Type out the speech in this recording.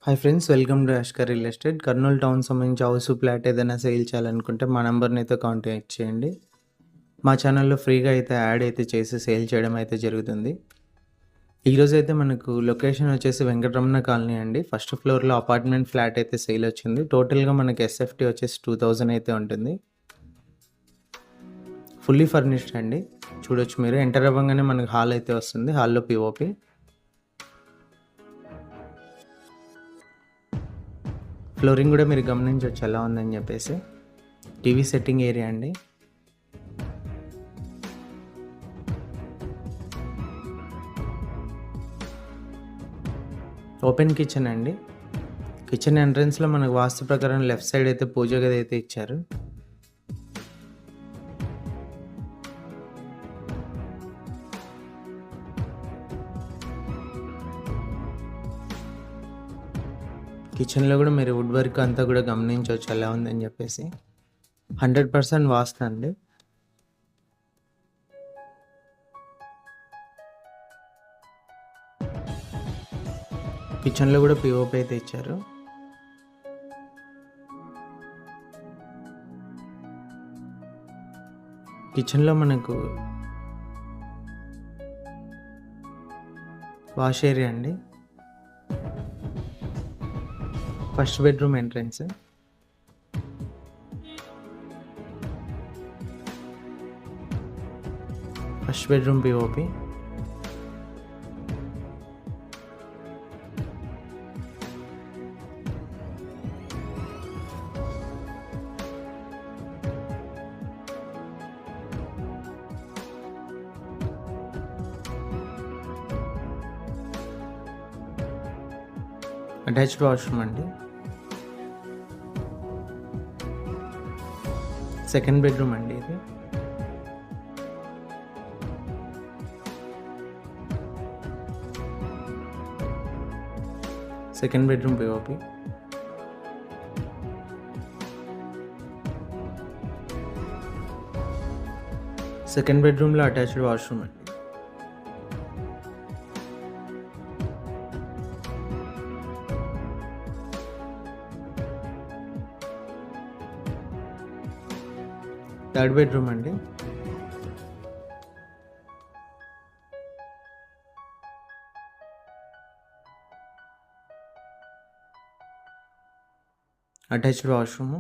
Hi friends, welcome to యాష్కర్ real estate. Kurnool town సంబంధించి house flat ఏదైనా sale చేయాలనుకుంటే మా నెంబర్ని అయితే కాంటాక్ట్ చేయండి. మా ఛానల్లో ఫ్రీగా అయితే యాడ్ అయితే చేసి సేల్ చేయడం అయితే జరుగుతుంది. ఈరోజు అయితే మనకు లొకేషన్ వచ్చేసి వెంకటరమణ కాలనీ అండి. ఫస్ట్ ఫ్లోర్లో అపార్ట్మెంట్ ఫ్లాట్ అయితే సేల్ వచ్చింది. టోటల్గా మనకి ఎస్ఎఫ్టీ వచ్చేసి 2000 అయితే ఉంటుంది. ఫుల్లీ ఫర్నిష్డ్ అండి. చూడొచ్చు మీరు ఎంటర్ అవ్వగానే మనకు హాల్ అయితే వస్తుంది. హాల్లో పిఓపి. ఫ్లోరింగ్ కూడా మీరు గమనించవచ్చు ఎలా ఉందని చెప్పేసి. టీవీ సెట్టింగ్ ఏరియా అండి. ఓపెన్ కిచెన్ అండి. కిచెన్ ఎంట్రన్స్లో మనకు వాస్తు ప్రకారం లెఫ్ట్ సైడ్ అయితే పూజ గది అయితే ఇచ్చారు. కిచెన్లో కూడా మీరు వుడ్ వర్క్ అంతా కూడా గమనించవచ్చు ఎలా ఉందని చెప్పేసి. 100% వాస్తు అండి. కిచెన్లో కూడా పిఓపి అయితే ఇచ్చారు. కిచెన్లో మనకు వాష్ ఏరియా అండి. First bedroom entrance. First bedroom POP. Attached washroom అండి. సెకండ్ బెడ్రూమ్ అండి ఇది. Second bedroom POP. సెకండ్ బెడ్రూమ్లో అటాచ్డ్ వాష్రూమ్ అండి. థర్డ్ బెడ్రూమ్ అండి. Attached washroom.